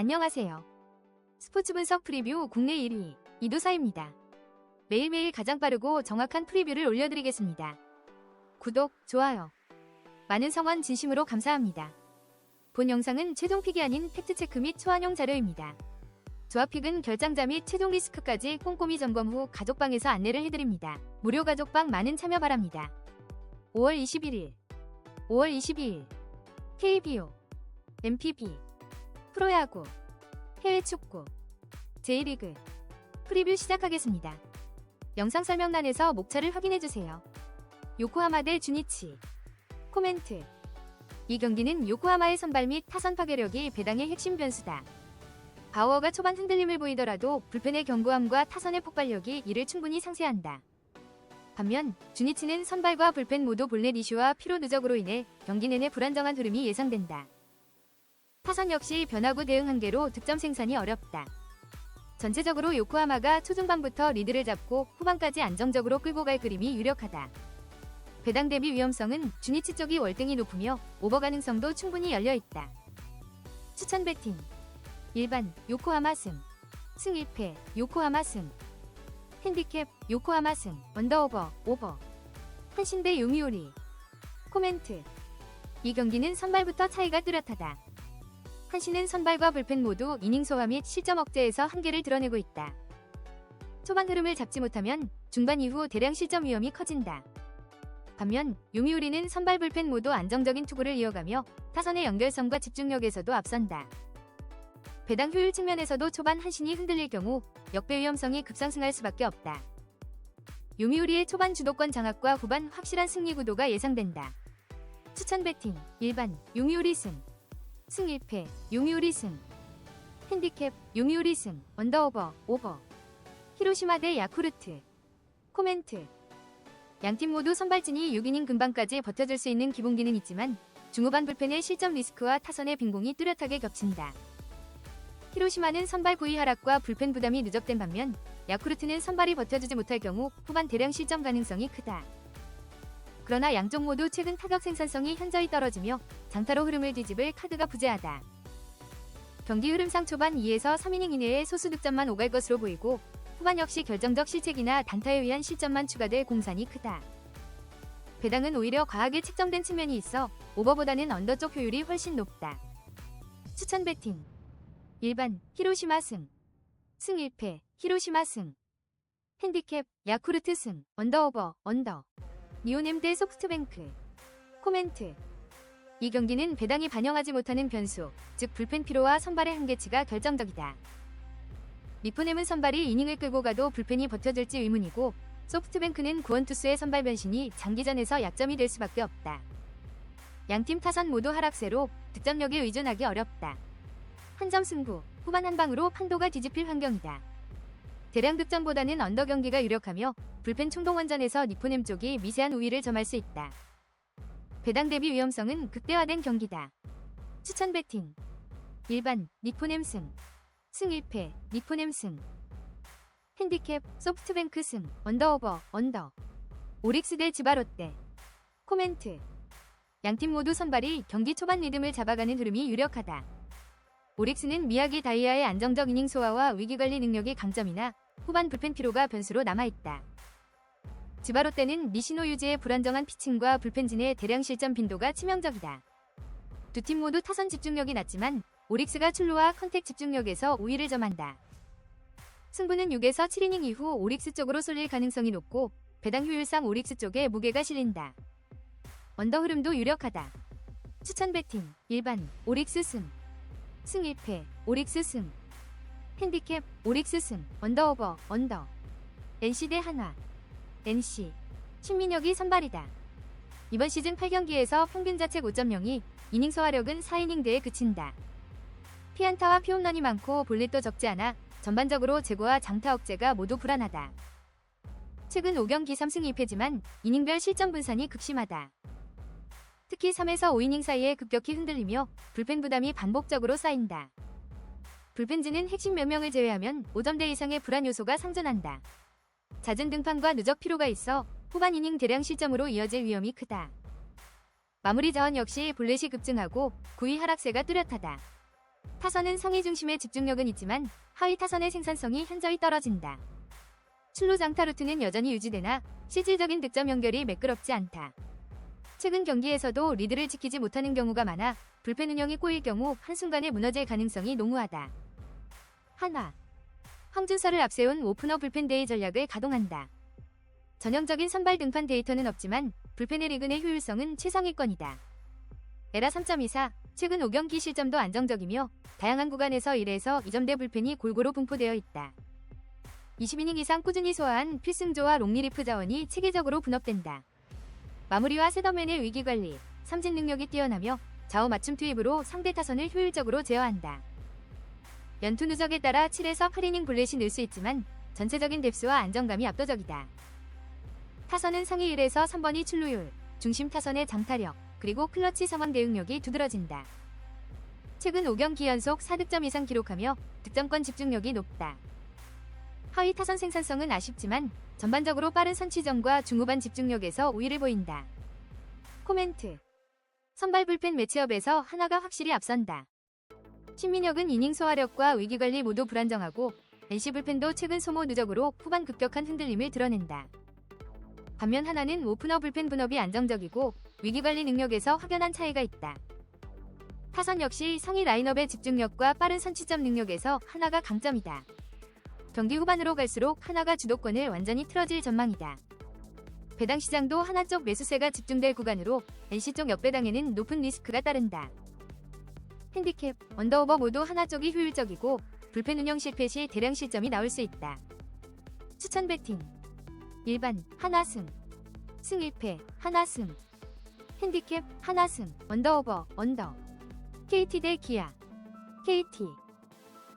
안녕하세요. 스포츠 분석 프리뷰 국내 1위 이도사입니다. 매일매일 가장 빠르고 정확한 프리뷰를 올려드리겠습니다. 구독, 좋아요, 많은 성원 진심으로 감사합니다. 본 영상은 최종픽이 아닌 팩트체크 및 초안용 자료입니다. 조합픽은 결장자 및 최종 리스크까지 꼼꼼히 점검 후 가족방에서 안내를 해드립니다. 무료 가족방 많은 참여 바랍니다. 5월 21일, 5월 22일 KBO, MPB, 프로야구, 해외축구, J리그 프리뷰 시작하겠습니다. 영상 설명란에서 목차를 확인해주세요. 요코하마 대 주니치. 코멘트. 이 경기는 요코하마의 선발 및 타선 파괴력이 배당의 핵심 변수다. 바우어가 초반 흔들림을 보이더라도 불펜의 견고함과 타선의 폭발력이 이를 충분히 상쇄한다. 반면 주니치는 선발과 불펜 모두 볼넷 이슈와 피로 누적으로 인해 경기 내내 불안정한 흐름이 예상된다. 타선 역시 변화구 대응 한계로 득점 생산이 어렵다. 전체적으로 요코하마가 초중반부터 리드를 잡고 후반까지 안정적으로 끌고 갈 그림이 유력하다. 배당 대비 위험성은 주니치 쪽이 월등히 높으며 오버 가능성도 충분히 열려있다. 추천 배팅. 일반 요코하마 승 1패 요코하마 승. 핸디캡 요코하마 승 언더오버 오버. 한신 대 요미우리. 코멘트. 이 경기는 선발부터 차이가 뚜렷하다. 한신은 선발과 불펜 모두 이닝 소화 및 실점 억제에서 한계를 드러내고 있다. 초반 흐름을 잡지 못하면 중반 이후 대량 실점 위험이 커진다. 반면 요미우리는 선발 불펜 모두 안정적인 투구를 이어가며 타선의 연결성과 집중력에서도 앞선다. 배당 효율 측면에서도 초반 한신이 흔들릴 경우 역배 위험성이 급상승할 수밖에 없다. 요미우리의 초반 주도권 장악과 후반 확실한 승리 구도가 예상된다. 추천 배팅. 일반 요미우리 승 1패 요미우리 승. 핸디캡 요미우리 승 언더오버 오버. 히로시마 대 야쿠르트. 코멘트. 양팀 모두 선발진이 6이닝 근방까지 버텨줄 수 있는 기본기는 있지만 중후반 불펜의 실점 리스크와 타선의 빈공이 뚜렷하게 겹친다. 히로시마는 선발 구위 하락과 불펜 부담이 누적된 반면 야쿠르트는 선발이 버텨주지 못할 경우 후반 대량 실점 가능성이 크다. 그러나 양쪽 모두 최근 타격 생산성이 현저히 떨어지며 장타로 흐름을 뒤집을 카드가 부재하다. 경기 흐름상 초반 2에서 3이닝 이내에 소수 득점만 오갈 것으로 보이고 후반 역시 결정적 실책이나 단타에 의한 실점만 추가될 공산이 크다. 배당은 오히려 과하게 책정된 측면이 있어 오버보다는 언더 쪽 효율이 훨씬 높다. 추천 배팅. 일반 히로시마 승 1패 히로시마 승. 핸디캡 야쿠르트 승 언더오버 언더. 니오넴 대 소프트뱅크. 코멘트. 이 경기는 배당이 반영하지 못하는 변수, 즉 불펜 피로와 선발의 한계치가 결정적이다. 니포넴은 선발이 이닝을 끌고 가도 불펜이 버텨줄지 의문이고 소프트뱅크는 구원투수의 선발 변신이 장기전에서 약점이 될 수밖에 없다. 양팀 타선 모두 하락세로 득점력에 의존하기 어렵다. 한점 승부, 후반 한 방으로 판도가 뒤집힐 환경이다. 대량 득점보다는 언더 경기가 유력하며 불펜 총동원전에서 니포넴 쪽이 미세한 우위를 점할 수 있다. 배당 대비 위험성은 극대화된 경기다. 추천 배팅. 일반 니포넴 승 1패 니포넴 승. 핸디캡 소프트뱅크 승 언더오버 언더. 오릭스 대 지바롯데. 코멘트. 양팀 모두 선발이 경기 초반 리듬을 잡아가는 흐름이 유력하다. 오릭스는 미야기 다이아의 안정적 이닝 소화와 위기관리 능력이 강점이나 후반 불펜 피로가 변수로 남아있다. 지바롯데는 니시노 유지의 불안정한 피칭과 불펜진의 대량 실점 빈도가 치명적이다. 두 팀 모두 타선 집중력이 낮지만 오릭스가 출루와 컨택 집중력에서 우위를 점한다. 승부는 6에서 7이닝 이후 오릭스 쪽으로 쏠릴 가능성이 높고 배당 효율상 오릭스 쪽에 무게가 실린다. 언더 흐름도 유력하다. 추천 배팅. 일반 오릭스 승 1패 오릭스 승. 핸디캡 오릭스 승 언더오버 언더. NC 대 한화. NC. 신민혁이 선발이다. 이번 시즌 8경기에서 평균 자책 5.0이 이닝 소화력은 4이닝대에 그친다. 피안타와 피홈런이 많고 볼넷도 적지 않아 전반적으로 제구와 장타 억제가 모두 불안하다. 최근 5경기 3승 2패지만 이닝별 실점 분산이 극심하다. 특히 3에서 5이닝 사이에 급격히 흔들리며 불펜 부담이 반복적으로 쌓인다. 불펜진은 핵심 몇 명을 제외하면 5점대 이상의 불안 요소가 상존한다. 잦은 등판과 누적 피로가 있어 후반 이닝 대량 실점으로 이어질 위험이 크다. 마무리 자원 역시 볼넷이 급증하고 구위 하락세가 뚜렷하다. 타선은 상위 중심의 집중력은 있지만 하위 타선의 생산성이 현저히 떨어진다. 출루 장타 루트는 여전히 유지되나 실질적인 득점 연결이 매끄럽지 않다. 최근 경기에서도 리드를 지키지 못하는 경우가 많아 불펜 운영이 꼬일 경우 한순간에 무너질 가능성이 농후하다. 한화 황준서를 앞세운 오프너 불펜 데이 전략을 가동한다. 전형적인 선발 등판 데이터는 없지만 불펜의 리그 내 효율성은 최상위권이다. 에라 3.24, 최근 5경기 실점도 안정적이며 다양한 구간에서 1에서 2점대 불펜이 골고루 분포되어 있다. 20이닝 이상 꾸준히 소화한 필승조와 롱리리프 자원이 체계적으로 분업된다. 마무리와 세더맨의 위기관리, 삼진 능력이 뛰어나며 좌우 맞춤 투입으로 상대 타선을 효율적으로 제어한다. 연투 누적에 따라 7에서 8이닝 볼넷이 늘 수 있지만 전체적인 뎁스와 안정감이 압도적이다. 타선은 상위 1에서 3번이 출루율, 중심 타선의 장타력, 그리고 클러치 상황 대응력이 두드러진다. 최근 5경기 연속 4득점 이상 기록하며 득점권 집중력이 높다. 하위 타선 생산성은 아쉽지만 전반적으로 빠른 선취점과 중후반 집중력에서 우위를 보인다. 코멘트. 선발 불펜 매치업에서 하나가 확실히 앞선다. 신민혁은 이닝 소화력과 위기관리 모두 불안정하고 NC 불펜도 최근 소모 누적으로 후반 급격한 흔들림을 드러낸다. 반면 하나는 오프너 불펜 분업이 안정적이고 위기관리 능력에서 확연한 차이가 있다. 타선 역시 상위 라인업의 집중력과 빠른 선취점 능력에서 하나가 강점이다. 경기 후반으로 갈수록 하나가 주도권을 완전히 틀어질 전망이다. 배당 시장도 하나 쪽 매수세가 집중될 구간으로 NC 쪽 역배당에는 높은 리스크가 따른다. 핸디캡, 언더오버 모두 하나 쪽이 효율적이고 불펜 운영 실패 시 대량 실점이 나올 수 있다. 추천 배팅. 일반, 하나 승. 승 1패, 하나 승. 핸디캡, 하나 승, 언더오버, 언더. KT 대 기아. KT.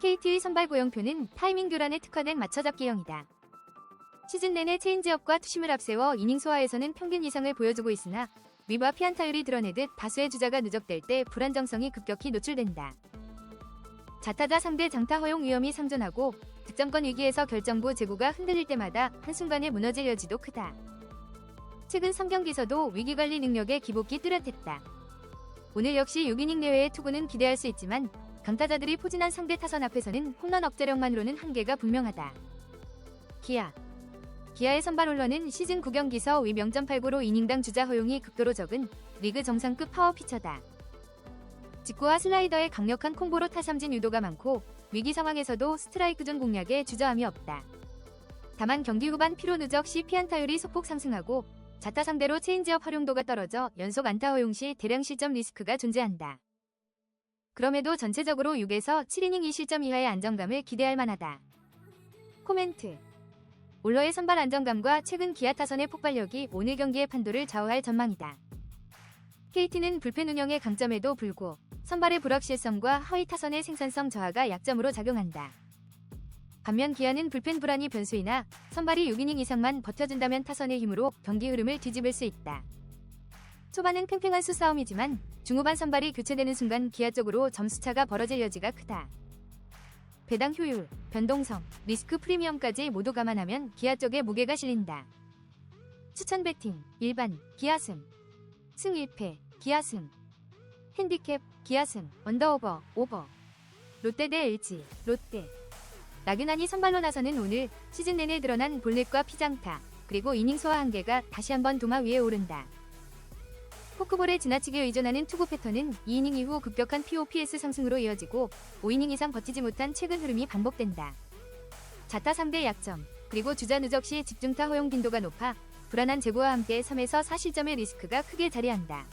KT의 선발 고영표는 타이밍 교란에 특화된 맞춰잡기형이다. 시즌 내내 체인지업과 투심을 앞세워 이닝 소화에서는 평균 이상을 보여주고 있으나 위와 피안타율이 드러내듯 다수의 주자가 누적될 때 불안정성이 급격히 노출된다. 자타자 상대 장타 허용 위험이 상존하고 득점권 위기에서 결정부 제구가 흔들릴 때마다 한순간에 무너질 여지도 크다. 최근 3경기에서도 위기관리 능력의 기복이 뚜렷했다. 오늘 역시 6이닝 내외의 투구는 기대할 수 있지만 강타자들이 포진한 상대 타선 앞에서는 홈런 억제력만으로는 한계가 분명하다. 기아의 선발 홈런은 시즌 9경기서 위 0.89로 이닝당 주자 허용이 극도로 적은 리그 정상급 파워 피처다. 직구와 슬라이더의 강력한 콤보로 타삼진 유도가 많고 위기 상황에서도 스트라이크 존 공략에 주저함이 없다. 다만 경기 후반 피로 누적 시 피안타율이 소폭 상승하고 자타 상대로 체인지업 활용도가 떨어져 연속 안타 허용 시 대량 실점 리스크가 존재한다. 그럼에도 전체적으로 6에서 7이닝 2실점 이하의 안정감을 기대할 만하다. 코멘트. 올러의 선발 안정감과 최근 기아 타선의 폭발력이 오늘 경기의 판도를 좌우할 전망이다. KT는 불펜 운영의 강점에도 불구 선발의 불확실성과 하위 타선의 생산성 저하가 약점으로 작용한다. 반면 기아는 불펜 불안이 변수이나 선발이 6이닝 이상만 버텨준다면 타선의 힘으로 경기 흐름을 뒤집을 수 있다. 초반은 팽팽한 수싸움이지만 중후반 선발이 교체되는 순간 기아 쪽으로 점수차가 벌어질 여지가 크다. 배당 효율, 변동성, 리스크 프리미엄까지 모두 감안하면 기아 쪽에 무게가 실린다. 추천 배팅, 일반, 기아승. 승 1패, 기아승. 핸디캡, 기아승, 언더오버, 오버. 롯데 대 LG, 롯데. 나균환이 선발로 나서는 오늘 시즌 내내 드러난 볼넷과 피장타, 그리고 이닝 소화 한계가 다시 한번 도마 위에 오른다. 포크볼에 지나치게 의존하는 투구 패턴은 2이닝 이후 급격한 POPS 상승으로 이어지고 5이닝 이상 버티지 못한 최근 흐름이 반복된다. 자타 상대 약점, 그리고 주자 누적 시 집중타 허용 빈도가 높아 불안한 제구와 함께 3에서 4실점의 리스크가 크게 자리한다.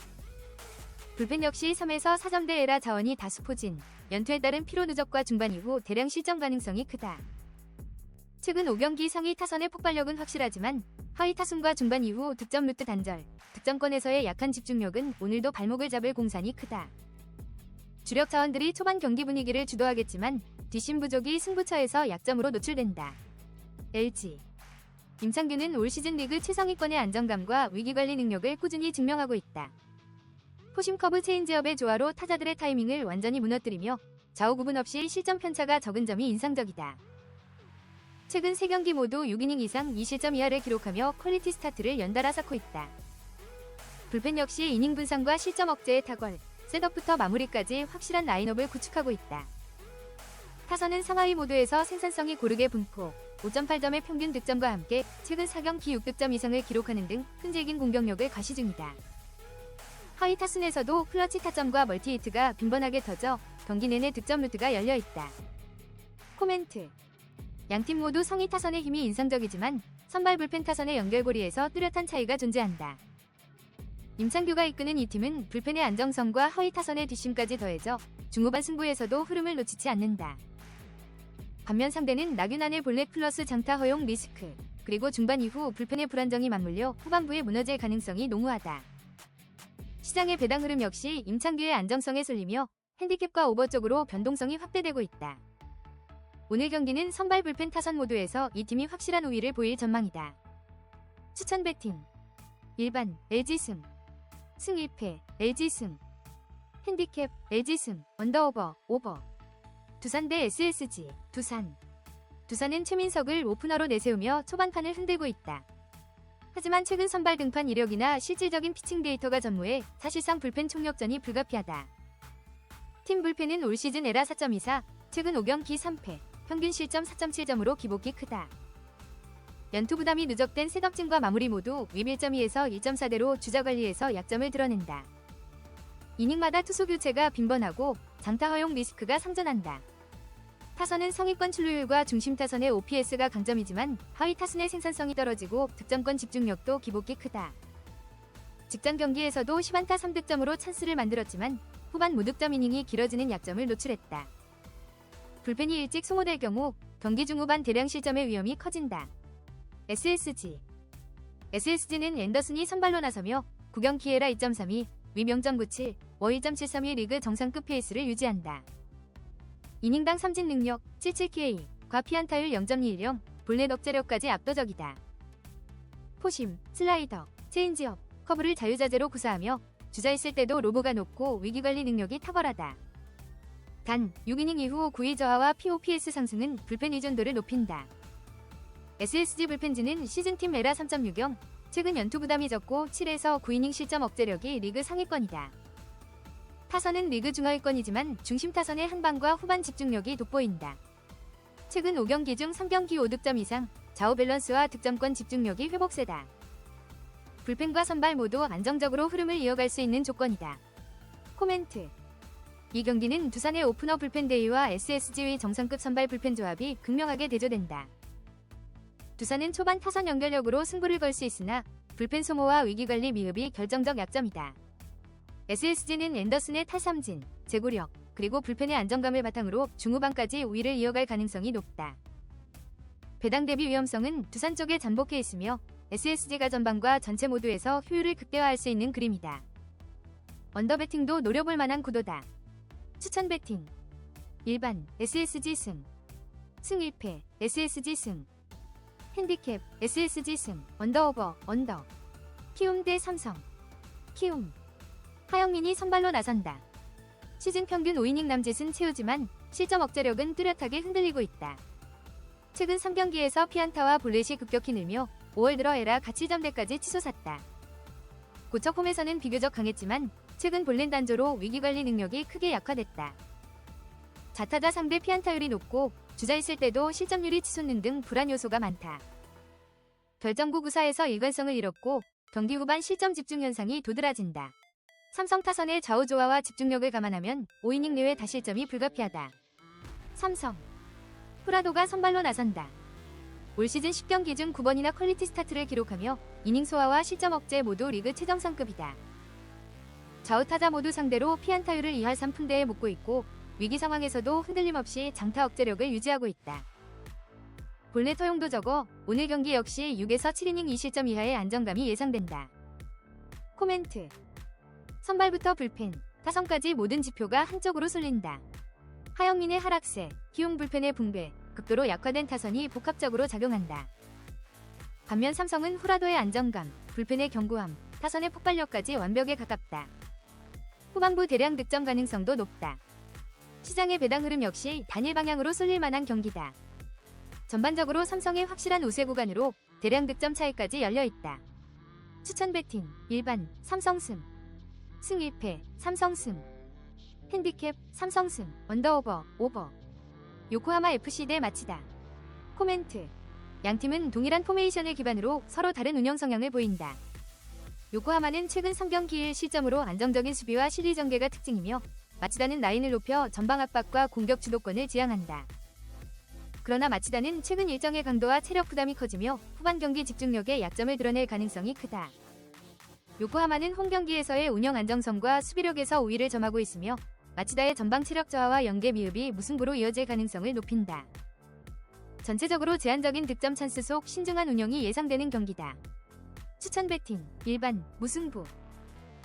불펜 역시 3에서 4점대 에라 자원이 다수 포진, 연투에 따른 피로 누적과 중반 이후 대량 실점 가능성이 크다. 최근 5경기 상위 타선의 폭발력은 확실하지만 하위 타순과 중반 이후 득점 루트 단절, 득점권에서의 약한 집중력은 오늘도 발목을 잡을 공산이 크다. 주력 자원들이 초반 경기 분위기를 주도하겠지만 뒷심 부족이 승부처에서 약점으로 노출된다. LG. 임창규는 올 시즌 리그 최상위권의 안정감과 위기관리 능력을 꾸준히 증명하고 있다. 포심 커브 체인지업의 조화로 타자들의 타이밍을 완전히 무너뜨리며 좌우 구분 없이 실점 편차가 적은 점이 인상적이다. 최근 3경기 모두 6이닝 이상 2실점 이하를 기록하며 퀄리티 스타트를 연달아 쌓고 있다. 불펜 역시 이닝 분산과 실점 억제에 탁월, 셋업부터 마무리까지 확실한 라인업을 구축하고 있다. 타선은 상하위 모두에서 생산성이 고르게 분포, 5.8점의 평균 득점과 함께 최근 4경기 6득점 이상을 기록하는 등 끈질긴 공격력을 과시 중이다. 하위 타순에서도 클러치 타점과 멀티히트가 빈번하게 터져 경기 내내 득점 루트가 열려있다. 코멘트. 양팀 모두 성의 타선의 힘이 인상적이지만 선발 불펜 타선의 연결고리에서 뚜렷한 차이가 존재한다. 임창규가 이끄는 이 팀은 불펜의 안정성과 하위 타선의 뒷심까지 더해져 중후반 승부에서도 흐름을 놓치지 않는다. 반면 상대는 나균안의 볼넷 플러스 장타 허용 리스크, 그리고 중반 이후 불펜의 불안정이 맞물려 후반부에 무너질 가능성이 농후하다. 시장의 배당 흐름 역시 임창규의 안정성에 쏠리며 핸디캡과 오버 쪽으로 변동성이 확대되고 있다. 오늘 경기는 선발 불펜 타선 모두에서 이 팀이 확실한 우위를 보일 전망이다. 추천 배팅. 일반 LG 승. 승 1패 LG 승. 핸디캡 LG 승 언더오버 오버. 두산 대 SSG. 두산은 최민석을 오프너로 내세우며 초반판을 흔들고 있다. 하지만 최근 선발 등판 이력이나 실질적인 피칭 데이터가 전무해 사실상 불펜 총력전이 불가피하다. 팀 불펜은 올 시즌 에라 4.24, 최근 5경기 3패, 평균 실점 4.7점으로 기복이 크다. 연투 부담이 누적된 셋업진과 마무리 모두 위 1.2에서 1.4대로 주자 관리에서 약점을 드러낸다. 이닝마다 투수 교체가 빈번하고 장타 허용 리스크가 상존한다. 타선은 상위권 출루율과 중심 타선의 OPS가 강점이지만 하위 타선의 생산성이 떨어지고 득점권 집중력도 기복이 크다. 직전 경기에서도 10안타 3득점으로 찬스를 만들었지만 후반 무득점 이닝이 길어지는 약점을 노출했다. 불펜이 일찍 소모될 경우 경기 중후반 대량 실점의 위험이 커진다. SSG는 앤더슨이 선발로 나서며 9경기 에라 2.32, 위 0.97, 워 1.731 리그 정상급 페이스를 유지한다. 이닝당 삼진 능력 77K, 과 피안타율 0.210, 볼넷 억제력까지 압도적이다. 포심, 슬라이더, 체인지업, 커브를 자유자재로 구사하며 주자 있을 때도 로브가 높고 위기관리 능력이 탁월하다. 단, 6이닝 이후 9위 저하와 POPS 상승은 불펜 의존도를 높인다. SSG 불펜진은 시즌팀 에라 3.60, 최근 연투 부담이 적고 7에서 9이닝 실점 억제력이 리그 상위권이다. 타선은 리그 중하위권이지만 중심 타선의 한방과 후반 집중력이 돋보인다. 최근 5경기 중 3경기 5득점 이상, 좌우 밸런스와 득점권 집중력이 회복세다. 불펜과 선발 모두 안정적으로 흐름을 이어갈 수 있는 조건이다. 코멘트. 이 경기는 두산의 오프너 불펜 대위와 SSG의 정상급 선발 불펜 조합이 극명하게 대조된다. 두산은 초반 타선 연결력으로 승부를 걸 수 있으나 불펜 소모와 위기관리 미흡이 결정적 약점이다. SSG는 앤더슨의 탈삼진, 제구력, 그리고 불펜의 안정감을 바탕으로 중후반까지 우위를 이어갈 가능성이 높다. 배당 대비 위험성은 두산 쪽에 잠복해 있으며 SSG가 전반과 전체 모두에서 효율을 극대화할 수 있는 그림이다. 언더배팅도 노려볼 만한 구도다. 추천 배팅. 일반 SSG 승. 승 1패 SSG 승. 핸디캡 SSG 승 언더오버 언더. 키움 대 삼성. 키움. 하영민이 선발로 나선다. 시즌 평균 5이닝 남짓은 채우지만 실점 억제력은 뚜렷하게 흔들리고 있다. 최근 3경기에서 피안타와 볼넷이 급격히 늘며 5월 들어 에라 가치점대까지 치솟았다. 고척 홈에서는 비교적 강했지만 최근 볼넷 단조로 위기관리 능력이 크게 약화됐다. 좌타자 상대 피안타율이 높고 주자 있을 때도 실점률이 치솟는 등 불안 요소가 많다. 결정구 구사에서 일관성을 잃었고 경기 후반 실점 집중 현상이 도드라진다. 삼성 타선의 좌우 조화와 집중력을 감안하면 5이닝 내외 다실점이 불가피하다. 삼성. 후라도가 선발로 나선다. 올 시즌 10경기 중 9번이나 퀄리티 스타트를 기록하며 이닝 소화와 실점 억제 모두 리그 최정상급이다. 좌우 타자 모두 상대로 피안타율을 2할 3푼대에 묶고 있고 위기 상황에서도 흔들림 없이 장타 억제력을 유지하고 있다. 볼넷 허용도 적어 오늘 경기 역시 6에서 7이닝 2실점 이하의 안정감이 예상된다. 코멘트. 선발부터 불펜, 타선까지 모든 지표가 한쪽으로 쏠린다. 하영민의 하락세, 키움 불펜의 붕괴, 극도로 약화된 타선이 복합적으로 작용한다. 반면 삼성은 후라도의 안정감, 불펜의 견고함, 타선의 폭발력까지 완벽에 가깝다. 후반부 대량 득점 가능성도 높다. 시장의 배당 흐름 역시 단일 방향으로 쏠릴 만한 경기다. 전반적으로 삼성의 확실한 우세 구간으로 대량 득점 차이까지 열려있다. 추천 배팅, 일반, 삼성 승. 승 1패, 삼성 승. 핸디캡 삼성승 언더오버 오버. 요코하마 FC 대 마치다. 코멘트. 양팀은 동일한 포메이션을 기반으로 서로 다른 운영 성향을 보인다. 요코하마는 최근 3경기 1실점으로 안정적인 수비와 실리 전개가 특징이며 마치다는 라인을 높여 전방 압박과 공격 주도권을 지향한다. 그러나 마치다는 최근 일정의 강도와 체력 부담이 커지며 후반 경기 집중력에 약점을 드러낼 가능성이 크다. 요코하마는 홈 경기에서의 운영 안정성과 수비력에서 우위를 점하고 있으며 마치다의 전방 체력 저하와 연계 미흡이 무승부로 이어질 가능성을 높인다. 전체적으로 제한적인 득점 찬스 속 신중한 운영이 예상되는 경기다. 추천 배팅 일반 무승부.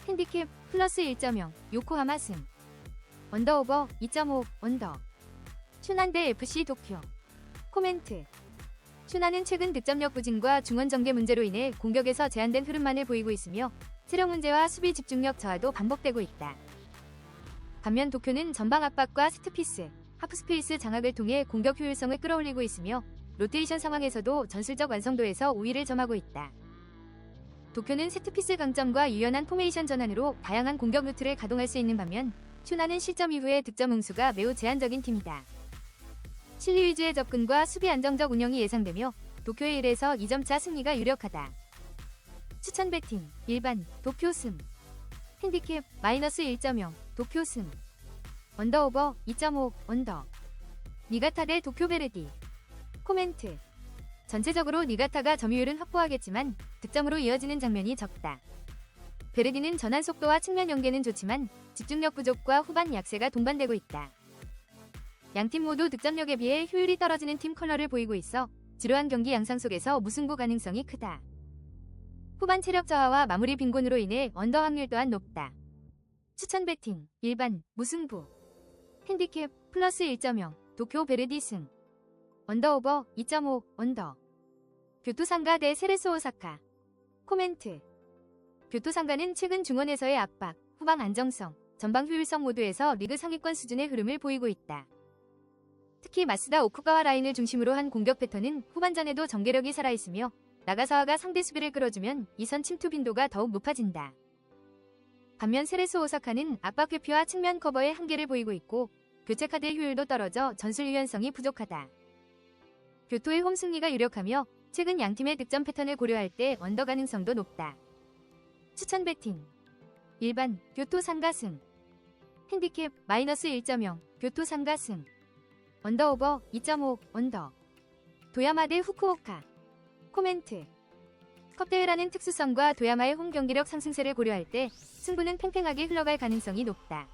핸디캡 플러스 1.0 요코하마 승. 언더오버 2.5 언더. 슈난 대 FC 도쿄. 코멘트. 슈나는 최근 득점력 부진과 중원 전개 문제로 인해 공격에서 제한된 흐름만을 보이고 있으며 체력 문제와 수비 집중력 저하도 반복되고 있다. 반면 도쿄는 전방 압박과 세트피스, 하프스페이스 장악을 통해 공격 효율성을 끌어올리고 있으며 로테이션 상황에서도 전술적 완성도에서 우위를 점하고 있다. 도쿄는 세트피스 강점과 유연한 포메이션 전환으로 다양한 공격 루트를 가동할 수 있는 반면 슈나는 실점 이후의 득점 응수가 매우 제한적인 팀이다. 실리 위주의 접근과 수비 안정적 운영이 예상되며 도쿄의 1에서 2점차 승리가 유력하다. 추천 배팅 일반 도쿄 승. 핸디캡 마이너스 1.0 도쿄 승. 언더오버 2.5 언더. 니가타 대 도쿄 베르디. 코멘트. 전체적으로 니가타가 점유율은 확보하겠지만 득점으로 이어지는 장면이 적다. 베르디는 전환 속도와 측면 연계는 좋지만 집중력 부족과 후반 약세가 동반되고 있다. 양팀 모두 득점력에 비해 효율이 떨어지는 팀 컬러를 보이고 있어 지루한 경기 양상 속에서 무승부 가능성이 크다. 후반 체력 저하와 마무리 빈곤으로 인해 언더 확률 또한 높다. 추천 배팅 일반 무승부. 핸디캡 플러스 1.0 도쿄 베르디 승. 언더오버 2.5 언더. 교토상가 대 세레스 오사카. 코멘트. 교토상가는 최근 중원에서의 압박, 후방 안정성, 전방 효율성 모두에서 리그 상위권 수준의 흐름을 보이고 있다. 특히 마쓰다 오쿠가와 라인을 중심으로 한 공격 패턴은 후반전에도 전개력이 살아있으며 나가사와가 상대 수비를 끌어주면 이선 침투 빈도가 더욱 높아진다. 반면 세레스 오사카는 압박 회피와 측면 커버의 한계를 보이고 있고 교체 카드의 효율도 떨어져 전술 유연성이 부족하다. 교토의 홈 승리가 유력하며 최근 양팀의 득점 패턴을 고려할 때 언더 가능성도 높다. 추천 배팅 일반 교토 상가 승. 핸디캡 마이너스 1.0 교토 상가 승. 언더오버 2.5 언더. 도야마 대 후쿠오카. 코멘트. 컵대회라는 특수성과 도야마의 홈 경기력 상승세를 고려할 때 승부는 팽팽하게 흘러갈 가능성이 높다.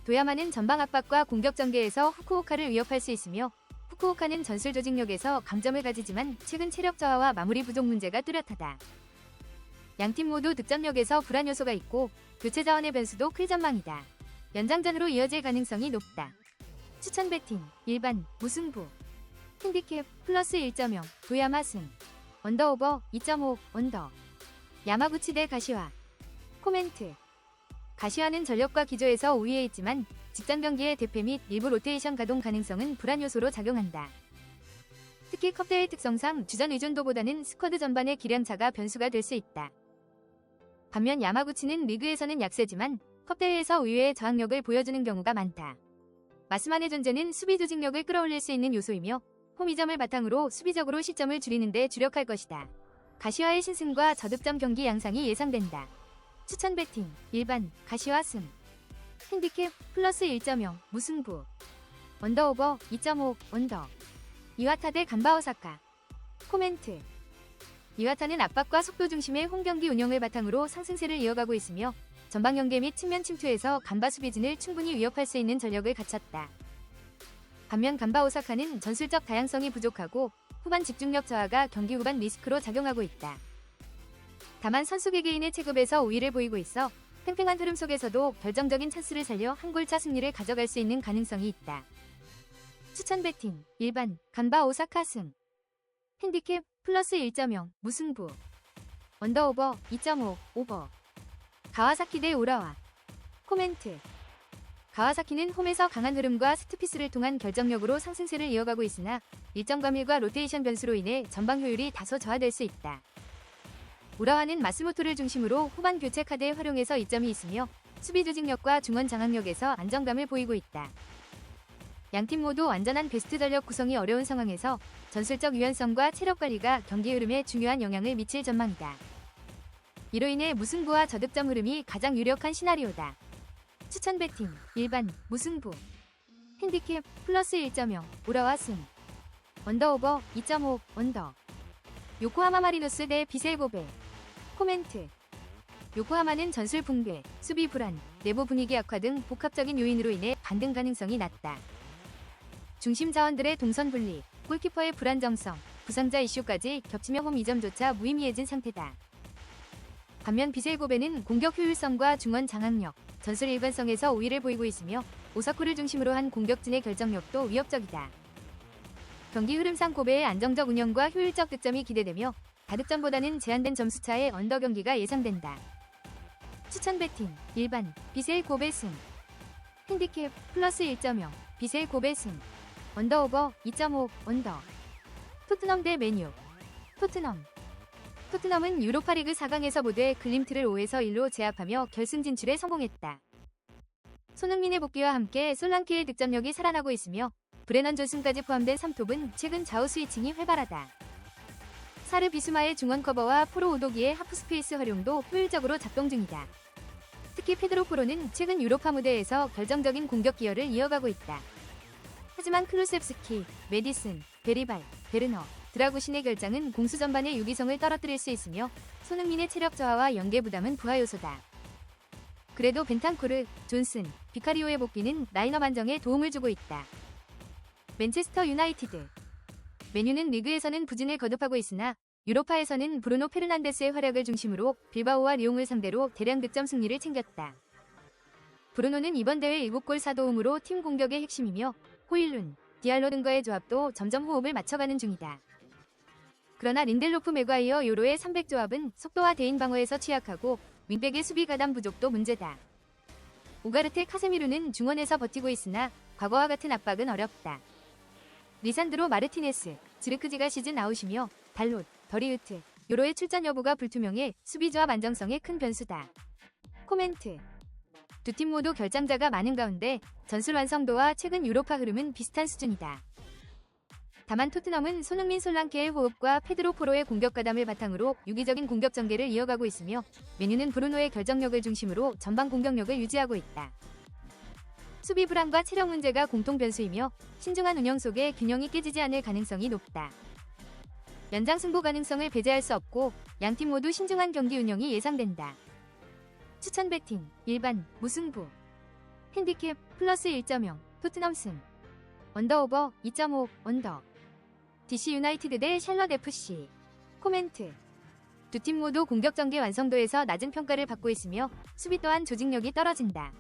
도야마는 전방 압박과 공격 전개에서 후쿠오카를 위협할 수 있으며 후쿠오카는 전술 조직력에서 강점을 가지지만 최근 체력 저하와 마무리 부족 문제가 뚜렷하다. 양팀 모두 득점력에서 불안 요소가 있고 교체 자원의 변수도 클 전망이다. 연장전으로 이어질 가능성이 높다. 추천 배팅 일반 무승부. 핸디캡 플러스 1.0 도야마 승. 언더오버 2.5 언더. 야마구치 대 가시와. 코멘트. 가시와는 전력과 기조에서 우위에 있지만 직전 경기의 대패 및 일부 로테이션 가동 가능성은 불안 요소로 작용한다. 특히 컵대회 특성상 주전 의존도보다는 스쿼드 전반의 기량차가 변수가 될 수 있다. 반면 야마구치는 리그에서는 약세지만 컵대회에서 의외의 저항력을 보여주는 경우가 많다. 마스만의 존재는 수비 조직력을 끌어올릴 수 있는 요소이며 홈 2점을 바탕으로 수비적으로 시점을 줄이는 데 주력할 것이다. 가시와의 신승과 저득점 경기 양상이 예상된다. 추천 배팅 일반 가시와 승. 핸디캡 플러스 1.0 무승부. 언더오버 2.5 언더. 이와타 대 간바 오사카. 코멘트. 이와타는 압박과 속도 중심의 홈 경기 운영을 바탕으로 상승세를 이어가고 있으며 전방 연계 및 측면 침투에서 간바 수비진을 충분히 위협할 수 있는 전력을 갖췄다. 반면 간바 오사카는 전술적 다양성이 부족하고 후반 집중력 저하가 경기 후반 리스크로 작용하고 있다. 다만 선수 개개인의 체급에서 우위를 보이고 있어 팽팽한 흐름 속에서도 결정적인 찬스를 살려 한 골차 승리를 가져갈 수 있는 가능성이 있다. 추천 배팅 일반 간바 오사카 승. 핸디캡 플러스 1.0 무승부. 언더오버 2.5 오버. 가와사키 대 우라와. 코멘트. 가와사키는 홈에서 강한 흐름과 스트피스를 통한 결정력으로 상승세를 이어가고 있으나 일정 과밀과 로테이션 변수로 인해 전방 효율이 다소 저하될 수 있다. 우라와는 마스모토를 중심으로 후반 교체 카드에 활용해서 이점이 있으며 수비 조직력과 중원 장악력에서 안정감을 보이고 있다. 양팀 모두 완전한 베스트 전력 구성이 어려운 상황에서 전술적 유연성과 체력 관리가 경기 흐름에 중요한 영향을 미칠 전망이다. 이로 인해 무승부와 저득점 흐름이 가장 유력한 시나리오다. 추천 배팅 일반 무승부 핸디캡 플러스 1.0 우라와 승 언더오버 2.5 언더 요코하마 마리노스 대 비셀 고베 코멘트 요코하마는 전술 붕괴, 수비 불안, 내부 분위기 악화 등 복합적인 요인으로 인해 반등 가능성이 낮다. 중심 자원들의 동선 분리, 골키퍼의 불안정성, 부상자 이슈까지 겹치며 홈 2점조차 무의미해진 상태다. 반면 비셀 고베는 공격 효율성과 중원 장악력, 전술 일관성에서 우위를 보이고 있으며 오사쿠를 중심으로 한 공격진의 결정력도 위협적이다. 경기 흐름상 고베의 안정적 운영과 효율적 득점이 기대되며 다득점보다는 제한된 점수차의 언더 경기가 예상된다. 추천 배팅 일반 비셀 고베 승 핸디캡 플러스 1.0 비셀 고베 승 언더오버 2.5 언더 토트넘 대 맨유 토트넘은 유로파리그 4강에서 모두의 글림트를 5에서 1로 제압하며 결승 진출에 성공했다. 손흥민의 복귀와 함께 솔랑케의 득점력이 살아나고 있으며 브레넌 존슨까지 포함된 3톱은 최근 좌우 스위칭이 활발하다. 사르 비수마의 중원 커버와 포로 오도기의 하프스페이스 활용도 효율적으로 작동 중이다. 특히 페드로 포로는 최근 유로파 무대에서 결정적인 공격 기여를 이어가고 있다. 하지만 클루셉스키, 메디슨, 베리발, 베르너, 드라구신의 결장은 공수 전반의 유기성을 떨어뜨릴 수 있으며 손흥민의 체력 저하와 연계 부담은 부하 요소다. 그래도 벤탄쿠르, 존슨, 비카리오의 복귀는 라인업 안정에 도움을 주고 있다. 맨체스터 유나이티드 맨유는 리그에서는 부진을 거듭하고 있으나 유로파에서는 브루노 페르난데스의 활약을 중심으로 빌바오와 리옹을 상대로 대량 득점 승리를 챙겼다. 브루노는 이번 대회 7골 4도움으로 팀 공격의 핵심이며 호일룬, 디알로 등과의 조합도 점점 호흡을 맞춰가는 중이다. 그러나 린델로프 맥과이어 요로의 300조합은 속도와 대인 방어에서 취약하고 윙백의 수비 가담 부족도 문제다. 우가르테 카세미루는 중원에서 버티고 있으나 과거와 같은 압박은 어렵다. 리산드로 마르티네스, 지르크지가 시즌 아웃이며 달롯, 더리우트, 요로의 출전 여부가 불투명해 수비 조합 안정성에 큰 변수다. 코멘트 두 팀 모두 결장자가 많은 가운데 전술 완성도와 최근 유로파 흐름은 비슷한 수준이다. 다만 토트넘은 손흥민 솔랑케의 호흡과 페드로 포로의 공격 가담을 바탕으로 유기적인 공격 전개를 이어가고 있으며 맨유는 브루노의 결정력을 중심으로 전방 공격력을 유지하고 있다. 수비 불안과 체력 문제가 공통 변수이며 신중한 운영 속에 균형이 깨지지 않을 가능성이 높다. 연장 승부 가능성을 배제할 수 없고 양팀 모두 신중한 경기 운영이 예상된다. 추천 배팅 일반 무승부 핸디캡 플러스 1.0 토트넘 승 언더오버 2.5 언더 DC 유나이티드 대 샬럿 FC 코멘트 두 팀 모두 공격 전개 완성도에서 낮은 평가를 받고 있으며 수비 또한 조직력이 떨어진다.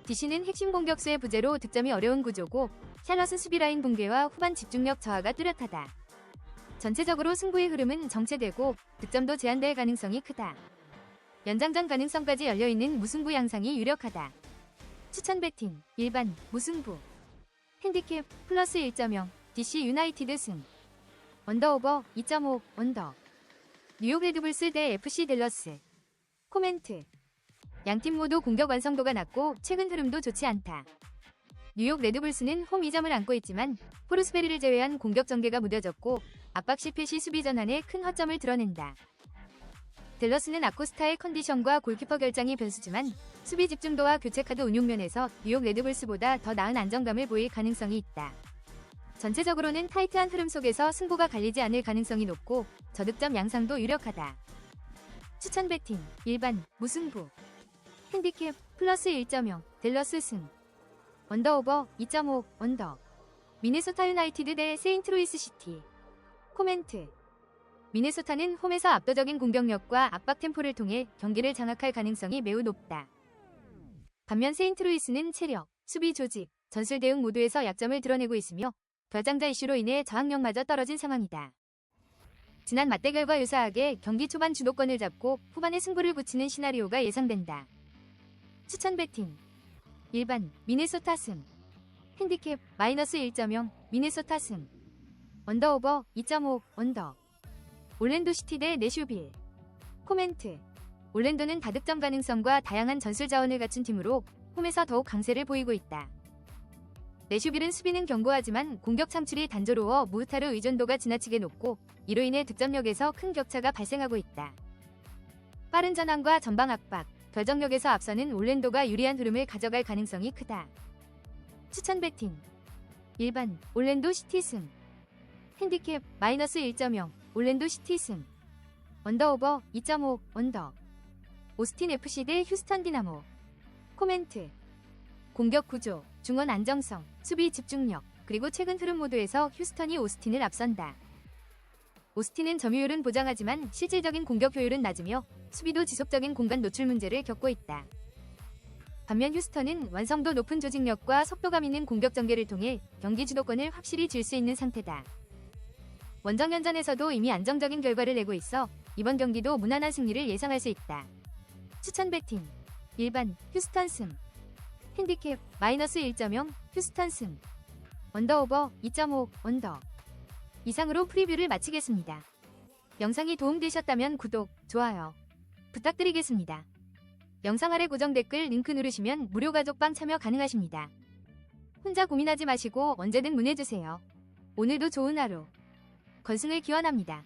DC는 핵심 공격수의 부재로 득점이 어려운 구조고 샬럿은 수비 라인 붕괴와 후반 집중력 저하가 뚜렷하다. 전체적으로 승부의 흐름은 정체되고 득점도 제한될 가능성이 크다. 연장전 가능성까지 열려있는 무승부 양상이 유력하다. 추천 배팅 일반 무승부 핸디캡 플러스 1.0 DC 유나이티드 승 언더오버 2.5 언더 뉴욕 레드불스 대 FC 댈러스 코멘트 양팀 모두 공격 완성도가 낮고 최근 흐름도 좋지 않다. 뉴욕 레드불스는 홈 2점을 안고 있지만 포르스베리를 제외한 공격 전개가 무뎌졌고 압박 실패 시 수비 전환에 큰 허점을 드러낸다. 댈러스는 아코스타의 컨디션과 골키퍼 결장이 변수지만 수비 집중도와 교체 카드 운용 면에서 뉴욕 레드불스보다 더 나은 안정감을 보일 가능성이 있다. 전체적으로는 타이트한 흐름 속에서 승부가 갈리지 않을 가능성이 높고 저득점 양상도 유력하다. 추천 배팅 일반 무승부 핸디캡 플러스 1.0 댈러스 승 언더오버 2.5 언더 미네소타 유나이티드 대 세인트루이스 시티 코멘트 미네소타는 홈에서 압도적인 공격력과 압박 템포를 통해 경기를 장악할 가능성이 매우 높다. 반면 세인트루이스는 체력, 수비 조직, 전술 대응 모두에서 약점을 드러내고 있으며 결장자 이슈로 인해 저항력마저 떨어진 상황이다. 지난 맞대결과 유사하게 경기 초반 주도권을 잡고 후반에 승부를 붙이는 시나리오가 예상된다. 추천 배팅 일반 미네소타 승 핸디캡 마이너스 1.0 미네소타 승 언더오버 2.5 언더 올랜도 시티 대 내슈빌 코멘트 올랜도는 다득점 가능성과 다양한 전술 자원을 갖춘 팀으로 홈에서 더욱 강세를 보이고 있다. 내슈빌은 수비는 견고하지만 공격 창출이 단조로워 무흐타르 의존도가 지나치게 높고 이로 인해 득점력에서 큰 격차가 발생하고 있다. 빠른 전환과 전방 압박, 결정력에서 앞서는 올랜도가 유리한 흐름을 가져갈 가능성이 크다. 추천 배팅 일반 올랜도 시티 승 핸디캡 마이너스 1.0 올랜도 시티 승 언더오버 2.5 언더 오스틴 FC 대 휴스턴 디나모 코멘트 공격 구조, 중원 안정성, 수비 집중력, 그리고 최근 흐름 모두에서 휴스턴이 오스틴을 앞선다. 오스틴은 점유율은 보장하지만 실질적인 공격 효율은 낮으며 수비도 지속적인 공간 노출 문제를 겪고 있다. 반면 휴스턴은 완성도 높은 조직력과 속도감 있는 공격 전개를 통해 경기 주도권을 확실히 쥘 수 있는 상태다. 원정연전에서도 이미 안정적인 결과를 내고 있어 이번 경기도 무난한 승리를 예상할 수 있다. 추천 배팅 일반 휴스턴 승 핸디캡 마이너스 1.0 휴스턴 승 언더오버 2.5 언더 이상으로 프리뷰를 마치겠습니다. 영상이 도움되셨다면 구독, 좋아요 부탁드리겠습니다. 영상 아래 고정 댓글 링크 누르시면 무료 가족방 참여 가능하십니다. 혼자 고민하지 마시고 언제든 문의주세요. 오늘도 좋은 하루 건승을 기원합니다.